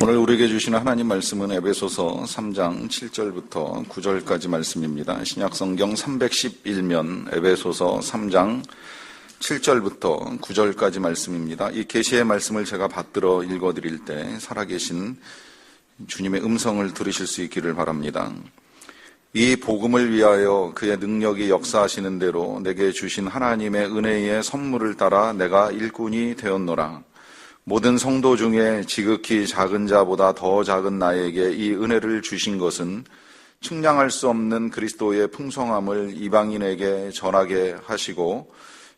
오늘 우리에게 주시는 하나님 말씀은 에베소서 3장 7절부터 9절까지 말씀입니다. 신약성경 311면 에베소서 3장 7절부터 9절까지 말씀입니다. 이 계시의 말씀을 제가 받들어 읽어드릴 때 살아계신 주님의 음성을 들으실 수 있기를 바랍니다. 이 복음을 위하여 그의 능력이 역사하시는 대로 내게 주신 하나님의 은혜의 선물을 따라 내가 일꾼이 되었노라. 모든 성도 중에 지극히 작은 자보다 더 작은 나에게 이 은혜를 주신 것은 측량할 수 없는 그리스도의 풍성함을 이방인에게 전하게 하시고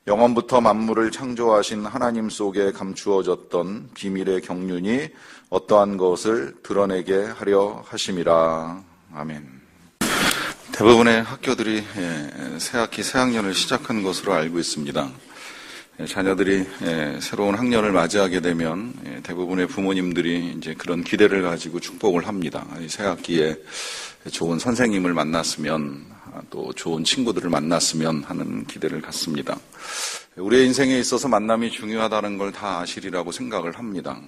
영원부터 만물을 창조하신 하나님 속에 감추어졌던 비밀의 경륜이 어떠한 것을 드러내게 하려 하심이라. 아멘. 대부분의 학교들이 새학기 새학년을 시작한 것으로 알고 있습니다. 자녀들이 새로운 학년을 맞이하게 되면 대부분의 부모님들이 이제 그런 기대를 가지고 축복을 합니다. 새 학기에 좋은 선생님을 만났으면 또 좋은 친구들을 만났으면 하는 기대를 갖습니다. 우리의 인생에 있어서 만남이 중요하다는 걸 다 아시리라고 생각을 합니다.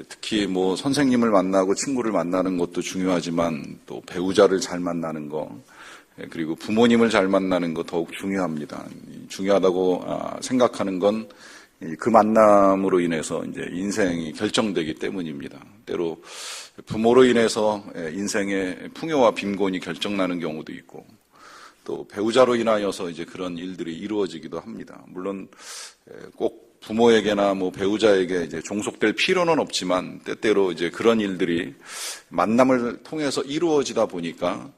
특히 선생님을 만나고 친구를 만나는 것도 중요하지만 또 배우자를 잘 만나는 거, 그리고 부모님을 잘 만나는 거 더욱 중요합니다. 중요하다고 생각하는 건 그 만남으로 인해서 이제 인생이 결정되기 때문입니다. 때로 부모로 인해서 인생의 풍요와 빈곤이 결정나는 경우도 있고, 또 배우자로 인하여서 이제 그런 일들이 이루어지기도 합니다. 물론 꼭 부모에게나 배우자에게 이제 종속될 필요는 없지만 때때로 이제 그런 일들이 만남을 통해서 이루어지다 보니까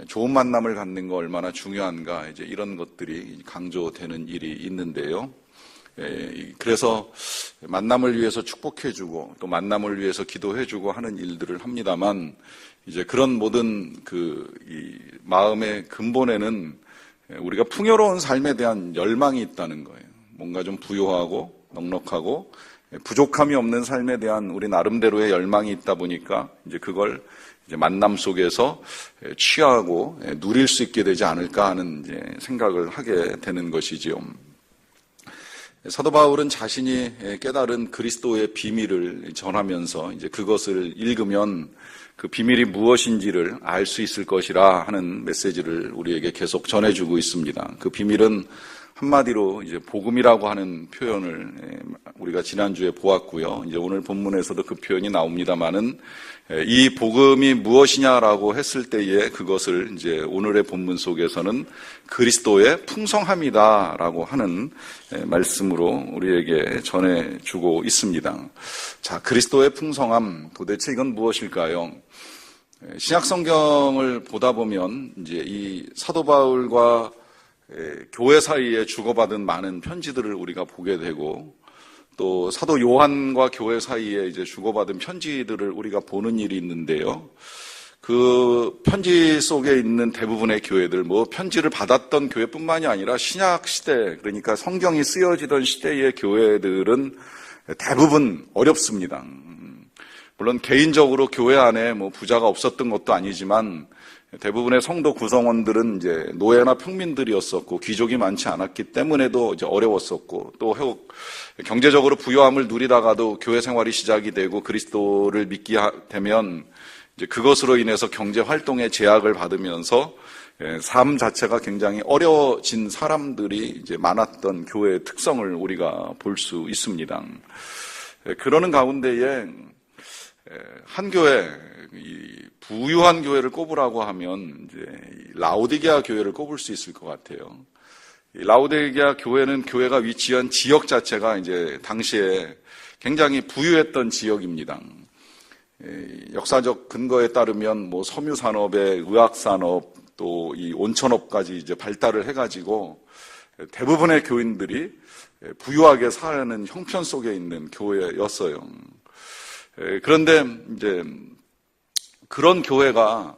좋은 만남을 갖는 거 얼마나 중요한가, 이제 이런 것들이 강조되는 일이 있는데요. 그래서 만남을 위해서 축복해주고 또 만남을 위해서 기도해주고 하는 일들을 합니다만, 이제 그런 모든 이 마음의 근본에는 우리가 풍요로운 삶에 대한 열망이 있다는 거예요. 뭔가 좀 부유하고 넉넉하고 부족함이 없는 삶에 대한 우리 나름대로의 열망이 있다 보니까 이제 그걸 이제 만남 속에서 취하고 누릴 수 있게 되지 않을까 하는 이제 생각을 하게 되는 것이지요. 사도 바울은 자신이 깨달은 그리스도의 비밀을 전하면서 이제 그것을 읽으면 그 비밀이 무엇인지를 알 수 있을 것이라 하는 메시지를 우리에게 계속 전해주고 있습니다. 그 비밀은 한마디로 이제 복음이라고 하는 표현을 우리가 지난주에 보았고요. 이제 오늘 본문에서도 그 표현이 나옵니다만은, 이 복음이 무엇이냐라고 했을 때에 그것을 이제 오늘의 본문 속에서는 그리스도의 풍성함이다라고 하는 말씀으로 우리에게 전해주고 있습니다. 자, 그리스도의 풍성함, 도대체 이건 무엇일까요? 신약 성경을 보다 보면 이제 이 사도 바울과 교회 사이에 주고받은 많은 편지들을 우리가 보게 되고, 또 사도 요한과 교회 사이에 이제 주고받은 편지들을 우리가 보는 일이 있는데요. 그 편지 속에 있는 대부분의 교회들, 편지를 받았던 교회뿐만이 아니라 신약 시대, 그러니까 성경이 쓰여지던 시대의 교회들은 대부분 어렵습니다. 물론 개인적으로 교회 안에 부자가 없었던 것도 아니지만 대부분의 성도 구성원들은 이제 노예나 평민들이었었고 귀족이 많지 않았기 때문에도 이제 어려웠었고, 또 경제적으로 부유함을 누리다가도 교회 생활이 시작이 되고 그리스도를 믿게 되면 이제 그것으로 인해서 경제 활동에 제약을 받으면서 삶 자체가 굉장히 어려워진 사람들이 이제 많았던 교회의 특성을 우리가 볼 수 있습니다. 그러는 가운데에 한 교회, 부유한 교회를 꼽으라고 하면 이제 라오디게아 교회를 꼽을 수 있을 것 같아요. 라오디게아 교회는 교회가 위치한 지역 자체가 이제 당시에 굉장히 부유했던 지역입니다. 역사적 근거에 따르면 섬유 산업의 의학 산업, 또 이 온천업까지 이제 발달을 해가지고 대부분의 교인들이 부유하게 사는 형편 속에 있는 교회였어요. 그런데 이제 그런 교회가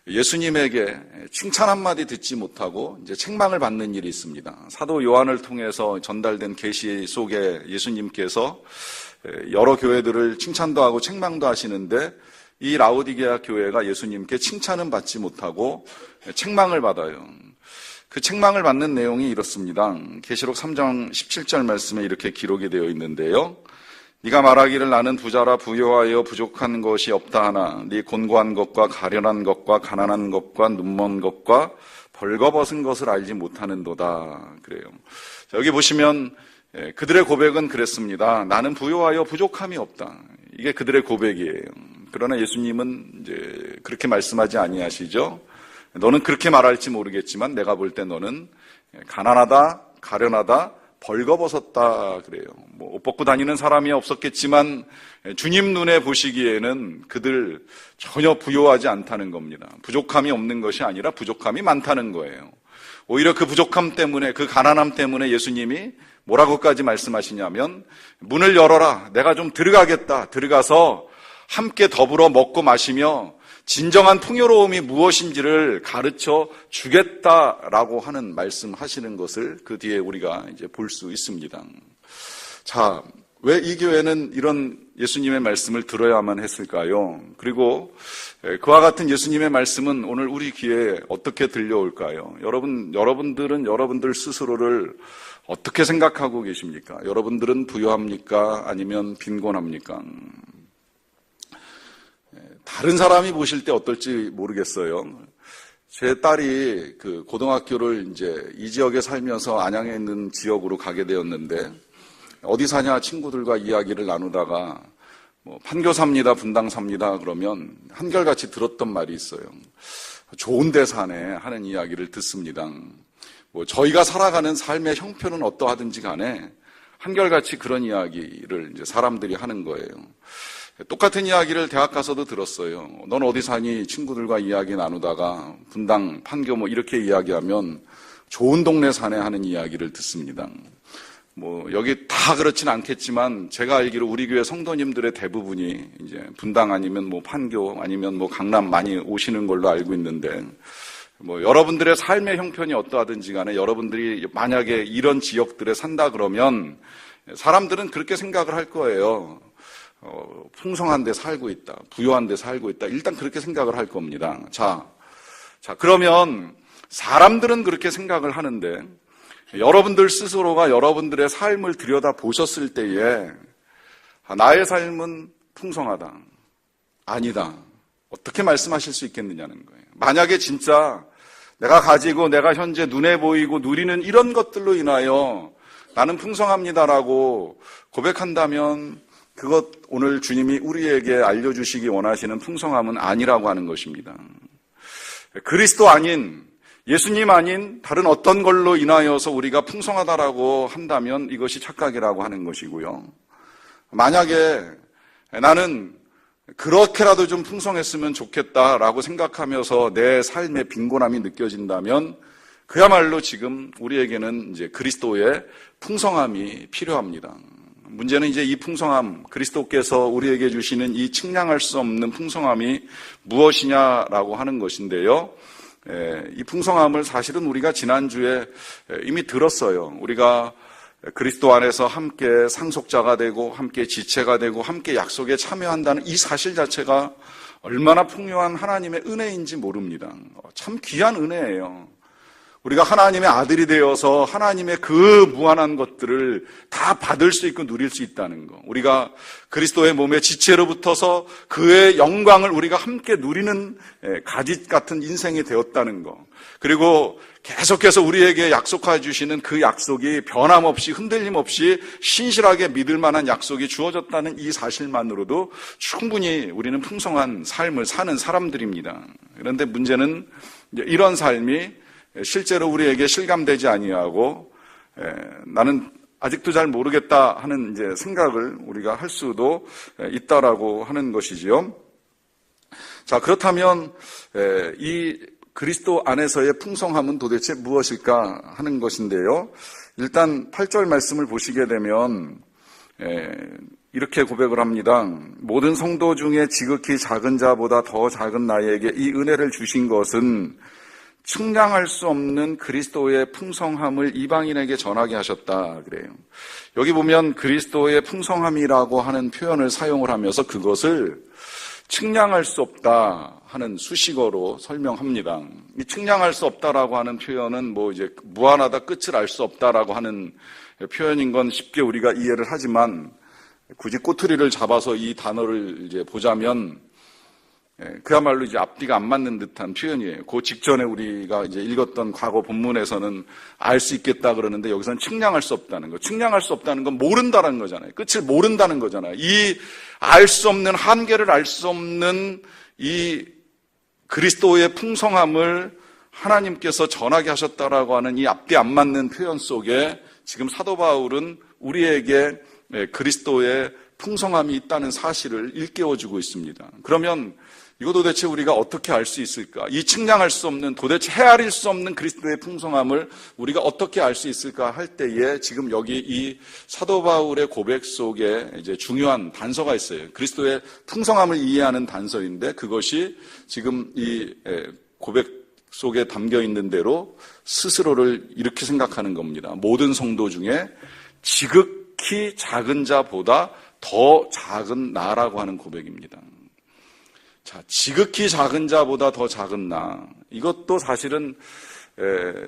예수님에게 칭찬 한마디 듣지 못하고 이제 책망을 받는 일이 있습니다. 사도 요한을 통해서 전달된 계시 속에 예수님께서 여러 교회들을 칭찬도 하고 책망도 하시는데, 이 라오디게아 교회가 예수님께 칭찬은 받지 못하고 책망을 받아요. 그 책망을 받는 내용이 이렇습니다. 계시록 3장 17절 말씀에 이렇게 기록이 되어 있는데요. 네가 말하기를 나는 부자라 부요하여 부족한 것이 없다 하나 네 곤고한 것과 가련한 것과 가난한 것과 눈먼 것과 벌거벗은 것을 알지 못하는도다. 그래요. 자, 여기 보시면 그들의 고백은 그랬습니다. 나는 부요하여 부족함이 없다. 이게 그들의 고백이에요. 그러나 예수님은 이제 그렇게 말씀하지 아니하시죠. 너는 그렇게 말할지 모르겠지만 내가 볼 때 너는 가난하다, 가련하다, 벌거벗었다 그래요. 옷 벗고 다니는 사람이 없었겠지만 주님 눈에 보시기에는 그들 전혀 부요하지 않다는 겁니다. 부족함이 없는 것이 아니라 부족함이 많다는 거예요. 오히려 그 부족함 때문에, 그 가난함 때문에 예수님이 뭐라고까지 말씀하시냐면 문을 열어라. 내가 좀 들어가겠다. 들어가서 함께 더불어 먹고 마시며 진정한 풍요로움이 무엇인지를 가르쳐 주겠다라고 하는 말씀하시는 것을 그 뒤에 우리가 이제 볼 수 있습니다. 자, 왜 이 교회는 이런 예수님의 말씀을 들어야만 했을까요? 그리고 그와 같은 예수님의 말씀은 오늘 우리 귀에 어떻게 들려올까요? 여러분들은 여러분들 스스로를 어떻게 생각하고 계십니까? 여러분들은 부유합니까? 아니면 빈곤합니까? 다른 사람이 보실 때 어떨지 모르겠어요. 제 딸이 그 고등학교를 이제 이 지역에 살면서 안양에 있는 지역으로 가게 되었는데 어디 사냐 친구들과 이야기를 나누다가 판교 삽니다, 분당 삽니다 그러면 한결같이 들었던 말이 있어요. 좋은 데 사네 하는 이야기를 듣습니다. 저희가 살아가는 삶의 형편은 어떠하든지 간에 한결같이 그런 이야기를 이제 사람들이 하는 거예요. 똑같은 이야기를 대학 가서도 들었어요. 넌 어디 사니? 친구들과 이야기 나누다가 분당, 판교 이렇게 이야기하면 좋은 동네 사네 하는 이야기를 듣습니다. 여기 다 그렇진 않겠지만 제가 알기로 우리 교회 성도님들의 대부분이 이제 분당 아니면 판교 아니면 강남 많이 오시는 걸로 알고 있는데 여러분들의 삶의 형편이 어떠하든지 간에 여러분들이 만약에 이런 지역들에 산다 그러면 사람들은 그렇게 생각을 할 거예요. 풍성한 데 살고 있다. 부유한 데 살고 있다. 일단 그렇게 생각을 할 겁니다. 자, 그러면 사람들은 그렇게 생각을 하는데 여러분들 스스로가 여러분들의 삶을 들여다보셨을 때에 나의 삶은 풍성하다. 아니다. 어떻게 말씀하실 수 있겠느냐는 거예요. 만약에 진짜 내가 가지고 내가 현재 눈에 보이고 누리는 이런 것들로 인하여 나는 풍성합니다라고 고백한다면 그것 오늘 주님이 우리에게 알려주시기 원하시는 풍성함은 아니라고 하는 것입니다. 그리스도 아닌 예수님 아닌 다른 어떤 걸로 인하여서 우리가 풍성하다라고 한다면 이것이 착각이라고 하는 것이고요. 만약에 나는 그렇게라도 좀 풍성했으면 좋겠다라고 생각하면서 내 삶의 빈곤함이 느껴진다면 그야말로 지금 우리에게는 이제 그리스도의 풍성함이 필요합니다. 문제는 이제 이 풍성함, 그리스도께서 우리에게 주시는 이 측량할 수 없는 풍성함이 무엇이냐라고 하는 것인데요. 이 풍성함을 사실은 우리가 지난주에 이미 들었어요. 우리가 그리스도 안에서 함께 상속자가 되고 함께 지체가 되고 함께 약속에 참여한다는 이 사실 자체가 얼마나 풍요한 하나님의 은혜인지 모릅니다. 참 귀한 은혜예요. 우리가 하나님의 아들이 되어서 하나님의 그 무한한 것들을 다 받을 수 있고 누릴 수 있다는 거. 우리가 그리스도의 몸의 지체로 붙어서 그의 영광을 우리가 함께 누리는 가짓 같은 인생이 되었다는 거. 그리고 계속해서 우리에게 약속해 주시는 그 약속이 변함없이 흔들림 없이 신실하게 믿을 만한 약속이 주어졌다는 이 사실만으로도 충분히 우리는 풍성한 삶을 사는 사람들입니다. 그런데 문제는 이런 삶이 실제로 우리에게 실감되지 아니하고 나는 아직도 잘 모르겠다 하는 이제 생각을 우리가 할 수도 있다라고 하는 것이지요. 자, 그렇다면 이 그리스도 안에서의 풍성함은 도대체 무엇일까 하는 것인데요. 일단 8절 말씀을 보시게 되면 이렇게 고백을 합니다. 모든 성도 중에 지극히 작은 자보다 더 작은 나에게 이 은혜를 주신 것은 측량할 수 없는 그리스도의 풍성함을 이방인에게 전하게 하셨다 그래요. 여기 보면 그리스도의 풍성함이라고 하는 표현을 사용을 하면서 그것을 측량할 수 없다 하는 수식어로 설명합니다. 이 측량할 수 없다라고 하는 표현은 이제 무한하다 끝을 알 수 없다라고 하는 표현인 건 쉽게 우리가 이해를 하지만 굳이 꼬투리를 잡아서 이 단어를 이제 보자면 그야말로 이제 앞뒤가 안 맞는 듯한 표현이에요. 그 직전에 우리가 이제 읽었던 과거 본문에서는 알 수 있겠다 그러는데 여기서는 측량할 수 없다는 거. 측량할 수 없다는 건 모른다는 거잖아요. 끝을 모른다는 거잖아요. 이 알 수 없는, 한계를 알 수 없는 이 그리스도의 풍성함을 하나님께서 전하게 하셨다라고 하는 이 앞뒤 안 맞는 표현 속에 지금 사도 바울은 우리에게 그리스도의 풍성함이 있다는 사실을 일깨워주고 있습니다. 그러면 이거 도대체 우리가 어떻게 알 수 있을까? 이 측량할 수 없는, 도대체 헤아릴 수 없는 그리스도의 풍성함을 우리가 어떻게 알 수 있을까 할 때에 지금 여기 이 사도 바울의 고백 속에 이제 중요한 단서가 있어요. 그리스도의 풍성함을 이해하는 단서인데 그것이 지금 이 고백 속에 담겨 있는 대로 스스로를 이렇게 생각하는 겁니다. 모든 성도 중에 지극히 작은 자보다 더 작은 나라고 하는 고백입니다. 자, 지극히 작은 자보다 더 작은 나. 이것도 사실은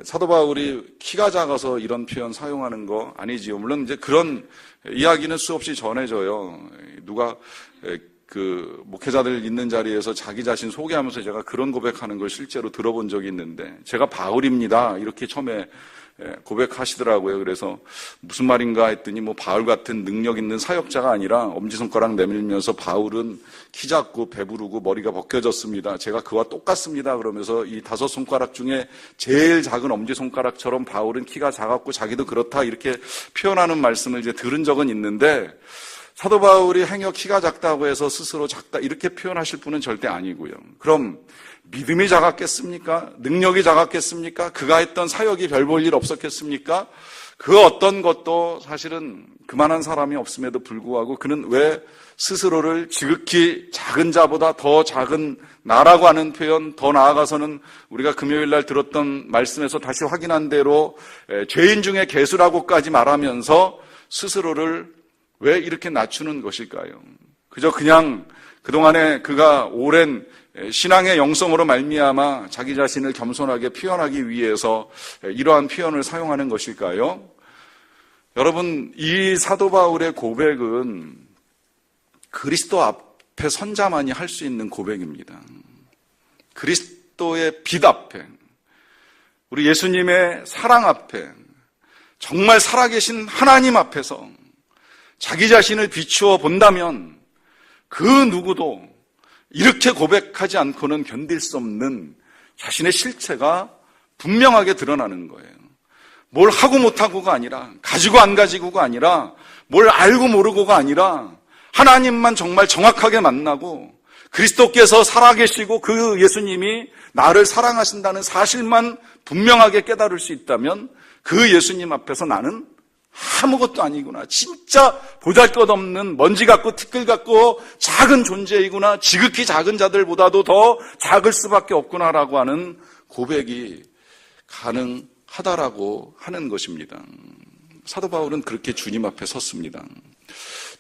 사도 바울이 키가 작아서 이런 표현 사용하는 거 아니지요. 물론 이제 그런 이야기는 수없이 전해져요. 누가 그 목회자들 있는 자리에서 자기 자신 소개하면서 제가 그런 고백하는 걸 실제로 들어본 적이 있는데 제가 바울입니다. 이렇게 처음에 고백하시더라고요. 그래서 무슨 말인가 했더니 뭐 바울 같은 능력 있는 사역자가 아니라 엄지손가락 내밀면서 바울은 키 작고 배부르고 머리가 벗겨졌습니다. 제가 그와 똑같습니다. 그러면서 이 5손가락 중에 제일 작은 엄지손가락처럼 바울은 키가 작았고 자기도 그렇다 이렇게 표현하는 말씀을 이제 들은 적은 있는데 사도 바울이 행여 키가 작다고 해서 스스로 작다 이렇게 표현하실 분은 절대 아니고요. 그럼 믿음이 작았겠습니까? 능력이 작았겠습니까? 그가 했던 사역이 별 볼 일 없었겠습니까? 그 어떤 것도 사실은 그만한 사람이 없음에도 불구하고 그는 왜 스스로를 지극히 작은 자보다 더 작은 나라고 하는 표현, 더 나아가서는 우리가 금요일 날 들었던 말씀에서 다시 확인한 대로 죄인 중에 괴수라고까지 말하면서 스스로를 왜 이렇게 낮추는 것일까요? 그저 그냥 그동안에 그가 오랜 신앙의 영성으로 말미암아 자기 자신을 겸손하게 표현하기 위해서 이러한 표현을 사용하는 것일까요? 여러분, 이 사도 바울의 고백은 그리스도 앞에 선 자만이 할 수 있는 고백입니다. 그리스도의 빛 앞에, 우리 예수님의 사랑 앞에, 정말 살아계신 하나님 앞에서 자기 자신을 비추어 본다면 그 누구도 이렇게 고백하지 않고는 견딜 수 없는 자신의 실체가 분명하게 드러나는 거예요. 뭘 하고 못하고가 아니라, 가지고 안 가지고가 아니라, 뭘 알고 모르고가 아니라 하나님만 정말 정확하게 만나고 그리스도께서 살아계시고 그 예수님이 나를 사랑하신다는 사실만 분명하게 깨달을 수 있다면 그 예수님 앞에서 나는 아무것도 아니구나. 진짜 보잘것없는 먼지 같고 티끌 같고 작은 존재이구나. 지극히 작은 자들보다도 더 작을 수밖에 없구나라고 하는 고백이 가능하다라고 하는 것입니다. 사도 바울은 그렇게 주님 앞에 섰습니다.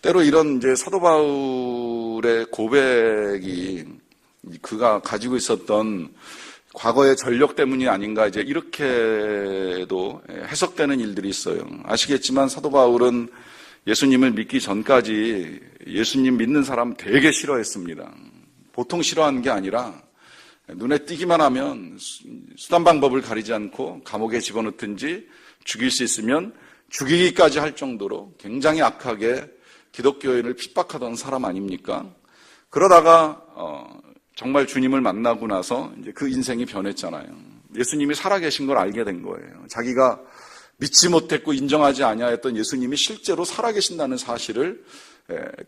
때로 이런 이제 사도 바울의 고백이 그가 가지고 있었던 과거의 전력 때문이 아닌가 이제 이렇게도 해석되는 일들이 있어요. 아시겠지만 사도 바울은 예수님을 믿기 전까지 예수님 믿는 사람 되게 싫어했습니다. 보통 싫어하는 게 아니라 눈에 띄기만 하면 수단 방법을 가리지 않고 감옥에 집어넣든지 죽일 수 있으면 죽이기까지 할 정도로 굉장히 악하게 기독교인을 핍박하던 사람 아닙니까? 그러다가 정말 주님을 만나고 나서 이제 그 인생이 변했잖아요. 예수님이 살아계신 걸 알게 된 거예요. 자기가 믿지 못했고 인정하지 아니하였던 예수님이 실제로 살아계신다는 사실을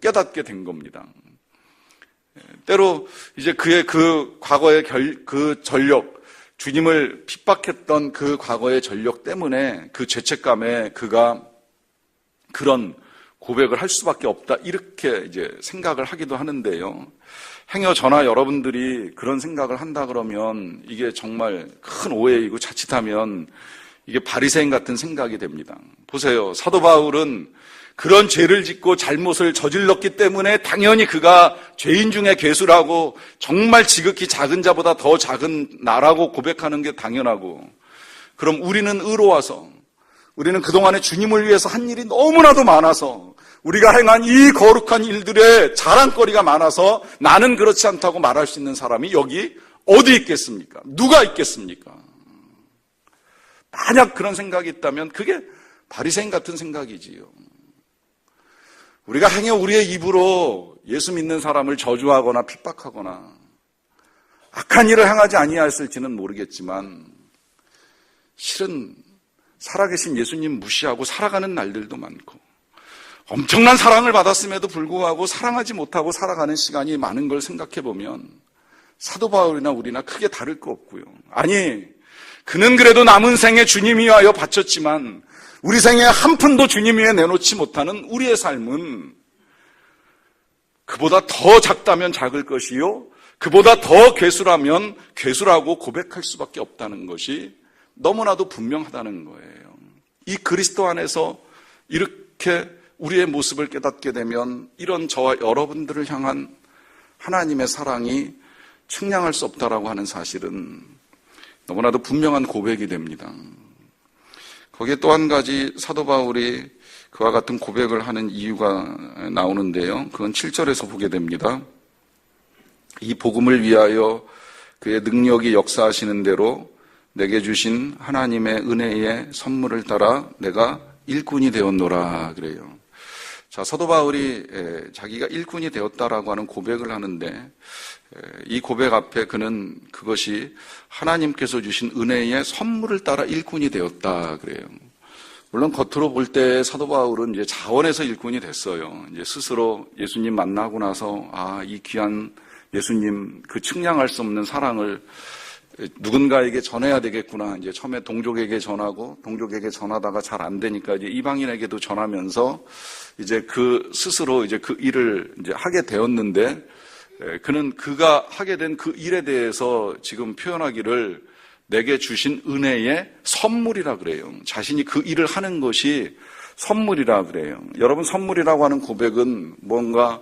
깨닫게 된 겁니다. 때로 이제 그의 그 과거의 그 전력, 주님을 핍박했던 그 과거의 전력 때문에 그 죄책감에 그가 그런 고백을 할 수밖에 없다 이렇게 이제 생각을 하기도 하는데요. 행여 저나 여러분들이 그런 생각을 한다 그러면 이게 정말 큰 오해이고 자칫하면 이게 바리새인 같은 생각이 됩니다. 보세요. 사도 바울은 그런 죄를 짓고 잘못을 저질렀기 때문에 당연히 그가 죄인 중에 괴수라고 정말 지극히 작은 자보다 더 작은 나라고 고백하는 게 당연하고, 그럼 우리는 의로워서 우리는 그동안에 주님을 위해서 한 일이 너무나도 많아서 우리가 행한 이 거룩한 일들의 자랑거리가 많아서 나는 그렇지 않다고 말할 수 있는 사람이 여기 어디 있겠습니까? 누가 있겠습니까? 만약 그런 생각이 있다면 그게 바리새인 같은 생각이지요. 우리가 행여 우리의 입으로 예수 믿는 사람을 저주하거나 핍박하거나 악한 일을 행하지 아니하였을지는 모르겠지만 실은 살아계신 예수님 무시하고 살아가는 날들도 많고 엄청난 사랑을 받았음에도 불구하고 사랑하지 못하고 살아가는 시간이 많은 걸 생각해 보면 사도 바울이나 우리나 크게 다를 거 없고요. 아니, 그는 그래도 남은 생에 주님 위하여 바쳤지만 우리 생에 한 푼도 주님 위에 내놓지 못하는 우리의 삶은 그보다 더 작다면 작을 것이요, 그보다 더 괴수라면 괴수라고 고백할 수밖에 없다는 것이 너무나도 분명하다는 거예요. 이 그리스도 안에서 이렇게 우리의 모습을 깨닫게 되면 이런 저와 여러분들을 향한 하나님의 사랑이 측량할 수 없다라고 하는 사실은 너무나도 분명한 고백이 됩니다. 거기에 또 한 가지 사도 바울이 그와 같은 고백을 하는 이유가 나오는데요. 그건 7절에서 보게 됩니다. 이 복음을 위하여 그의 능력이 역사하시는 대로 내게 주신 하나님의 은혜의 선물을 따라 내가 일꾼이 되었노라 그래요. 자, 사도 바울이 자기가 일꾼이 되었다라고 하는 고백을 하는데 이 고백 앞에 그는 그것이 하나님께서 주신 은혜의 선물을 따라 일꾼이 되었다 그래요. 물론 겉으로 볼 때 사도 바울은 이제 자원해서 일꾼이 됐어요. 이제 스스로 예수님 만나고 나서 이 귀한 예수님 그 측량할 수 없는 사랑을 누군가에게 전해야 되겠구나. 이제 처음에 동족에게 전하고 동족에게 전하다가 잘 안 되니까 이제 이방인에게도 전하면서 이제 그 스스로 이제 그 일을 이제 하게 되었는데 그는 그가 하게 된 그 일에 대해서 지금 표현하기를 내게 주신 은혜의 선물이라 그래요. 자신이 그 일을 하는 것이 선물이라 그래요. 여러분, 선물이라고 하는 고백은 뭔가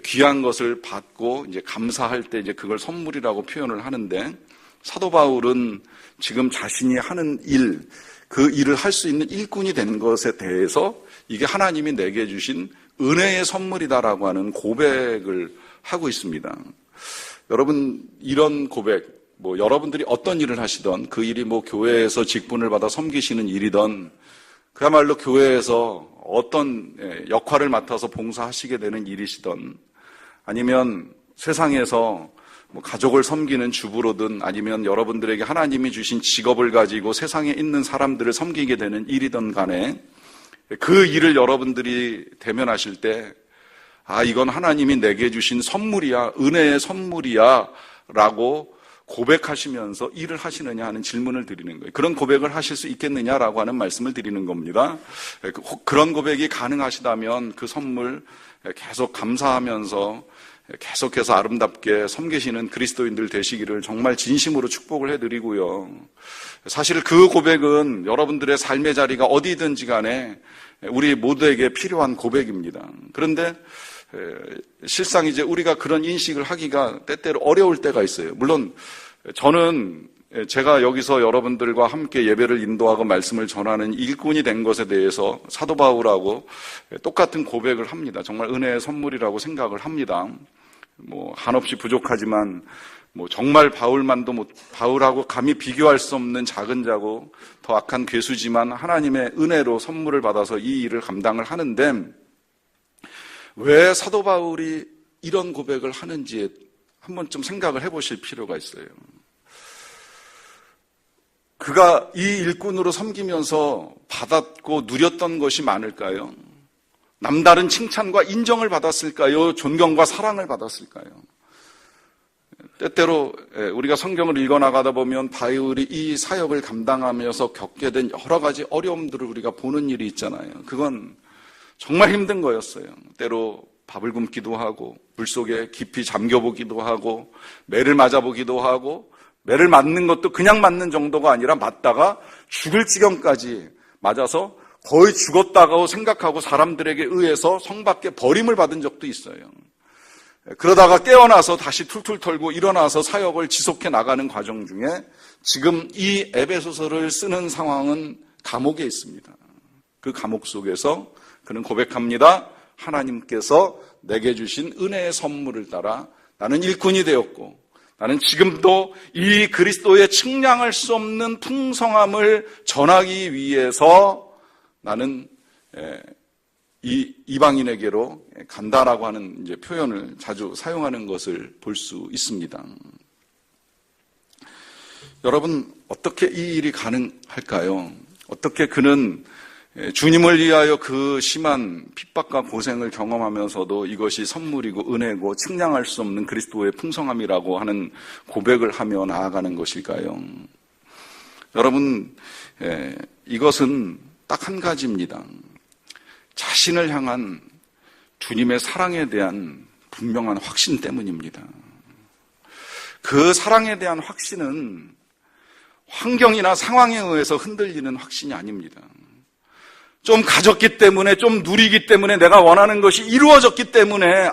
귀한 것을 받고 이제 감사할 때 이제 그걸 선물이라고 표현을 하는데 사도 바울은 지금 자신이 하는 일, 그 일을 할 수 있는 일꾼이 된 것에 대해서 이게 하나님이 내게 주신 은혜의 선물이다라고 하는 고백을 하고 있습니다. 여러분, 이런 고백, 여러분들이 어떤 일을 하시던 그 일이 교회에서 직분을 받아 섬기시는 일이던 그야말로 교회에서 어떤 역할을 맡아서 봉사하시게 되는 일이시던 아니면 세상에서 가족을 섬기는 주부로든 아니면 여러분들에게 하나님이 주신 직업을 가지고 세상에 있는 사람들을 섬기게 되는 일이든 간에 그 일을 여러분들이 대면하실 때 이건 하나님이 내게 주신 선물이야, 은혜의 선물이야 라고 고백하시면서 일을 하시느냐 하는 질문을 드리는 거예요. 그런 고백을 하실 수 있겠느냐라고 하는 말씀을 드리는 겁니다. 그런 고백이 가능하시다면 그 선물 계속 감사하면서 계속해서 아름답게 섬기시는 그리스도인들 되시기를 정말 진심으로 축복을 해드리고요. 사실 그 고백은 여러분들의 삶의 자리가 어디든지 간에 우리 모두에게 필요한 고백입니다. 그런데 실상 이제 우리가 그런 인식을 하기가 때때로 어려울 때가 있어요. 물론 저는 제가 여기서 여러분들과 함께 예배를 인도하고 말씀을 전하는 일꾼이 된 것에 대해서 사도 바울하고 똑같은 고백을 합니다. 정말 은혜의 선물이라고 생각을 합니다. 한없이 부족하지만 정말 바울하고 감히 비교할 수 없는 작은 자고 더 악한 괴수지만 하나님의 은혜로 선물을 받아서 이 일을 감당을 하는데 왜 사도 바울이 이런 고백을 하는지 한번 좀 생각을 해보실 필요가 있어요. 그가 이 일꾼으로 섬기면서 받았고 누렸던 것이 많을까요? 남다른 칭찬과 인정을 받았을까요? 존경과 사랑을 받았을까요? 때때로 우리가 성경을 읽어나가다 보면 바울이 이 사역을 감당하면서 겪게 된 여러 가지 어려움들을 우리가 보는 일이 있잖아요. 그건 정말 힘든 거였어요. 때로 밥을 굶기도 하고 물속에 깊이 잠겨보기도 하고 매를 맞아보기도 하고 매를 맞는 것도 그냥 맞는 정도가 아니라 맞다가 죽을 지경까지 맞아서 거의 죽었다고 생각하고 사람들에게 의해서 성 밖에 버림을 받은 적도 있어요. 그러다가 깨어나서 다시 툴툴 털고 일어나서 사역을 지속해 나가는 과정 중에 지금 이 에베소서를 쓰는 상황은 감옥에 있습니다. 그 감옥 속에서 그는 고백합니다. 하나님께서 내게 주신 은혜의 선물을 따라 나는 일꾼이 되었고, 나는 지금도 이 그리스도의 측량할 수 없는 풍성함을 전하기 위해서 나는 이 이방인에게로 간다라고 하는 이제 표현을 자주 사용하는 것을 볼 수 있습니다. 여러분, 어떻게 이 일이 가능할까요? 어떻게 그는 주님을 위하여 그 심한 핍박과 고생을 경험하면서도 이것이 선물이고 은혜고 측량할 수 없는 그리스도의 풍성함이라고 하는 고백을 하며 나아가는 것일까요? 여러분, 이것은 딱 한 가지입니다. 자신을 향한 주님의 사랑에 대한 분명한 확신 때문입니다. 그 사랑에 대한 확신은 환경이나 상황에 의해서 흔들리는 확신이 아닙니다. 좀 가졌기 때문에, 좀 누리기 때문에, 내가 원하는 것이 이루어졌기 때문에,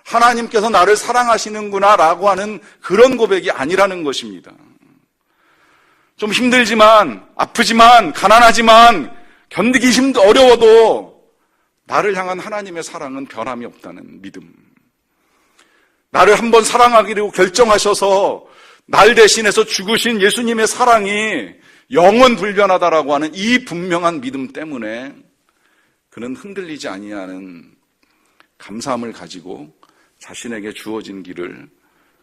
하나님께서 나를 사랑하시는구나 라고 하는 그런 고백이 아니라는 것입니다. 좀 힘들지만, 아프지만, 가난하지만, 견디기 어려워도 나를 향한 하나님의 사랑은 변함이 없다는 믿음. 나를 한번 사랑하기로 결정하셔서 날 대신해서 죽으신 예수님의 사랑이 영원 불변하다라고 하는 이 분명한 믿음 때문에 그는 흔들리지 아니하는 감사함을 가지고 자신에게 주어진 길을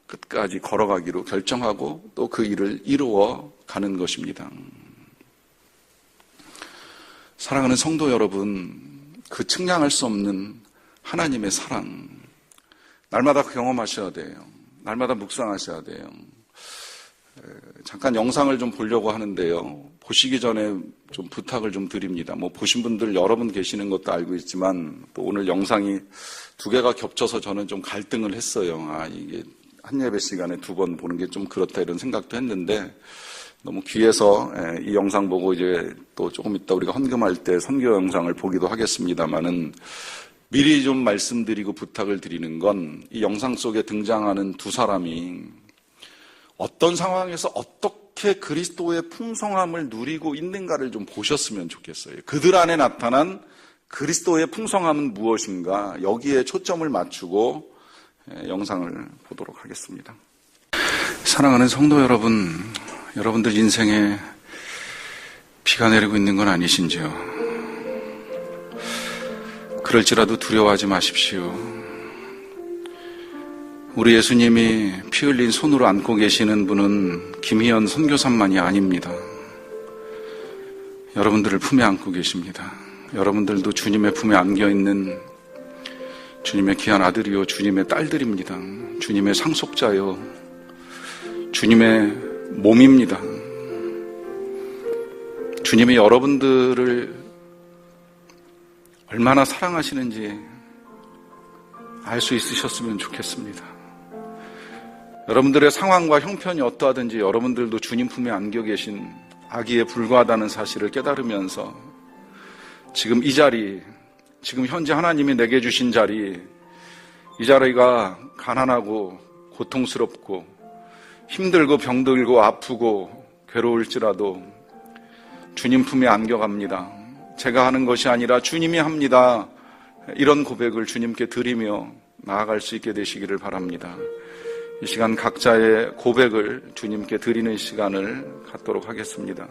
끝까지 걸어가기로 결정하고 또 그 일을 이루어 가는 것입니다. 사랑하는 성도 여러분, 그 측량할 수 없는 하나님의 사랑 날마다 경험하셔야 돼요. 날마다 묵상하셔야 돼요. 잠깐 영상을 좀 보려고 하는데요. 보시기 전에 좀 부탁을 좀 드립니다. 보신 분들 여러 분 계시는 것도 알고 있지만 또 오늘 영상이 두 개가 겹쳐서 저는 좀 갈등을 했어요. 이게 한 예배 시간에 두 번 보는 게 좀 그렇다 이런 생각도 했는데 너무 귀해서 이 영상 보고 이제 또 조금 이따 우리가 헌금할 때 선교 영상을 보기도 하겠습니다만은 미리 좀 말씀드리고 부탁을 드리는 건 이 영상 속에 등장하는 두 사람이 어떤 상황에서 어떻게 그리스도의 풍성함을 누리고 있는가를 좀 보셨으면 좋겠어요. 그들 안에 나타난 그리스도의 풍성함은 무엇인가, 여기에 초점을 맞추고 영상을 보도록 하겠습니다. 사랑하는 성도 여러분, 여러분들 인생에 비가 내리고 있는 건 아니신지요? 그럴지라도 두려워하지 마십시오. 우리 예수님이 피 흘린 손으로 안고 계시는 분은 김희연 선교사만이 아닙니다. 여러분들을 품에 안고 계십니다. 여러분들도 주님의 품에 안겨있는 주님의 귀한 아들이요 주님의 딸들입니다. 주님의 상속자요 주님의 몸입니다. 주님이 여러분들을 얼마나 사랑하시는지 알 수 있으셨으면 좋겠습니다. 여러분들의 상황과 형편이 어떠하든지 여러분들도 주님 품에 안겨 계신 아기에 불과하다는 사실을 깨달으면서 지금 이 자리, 지금 현재 하나님이 내게 주신 자리, 이 자리가 가난하고 고통스럽고 힘들고 병들고 아프고 괴로울지라도 주님 품에 안겨갑니다. 제가 하는 것이 아니라 주님이 합니다. 이런 고백을 주님께 드리며 나아갈 수 있게 되시기를 바랍니다. 이 시간 각자의 고백을 주님께 드리는 시간을 갖도록 하겠습니다.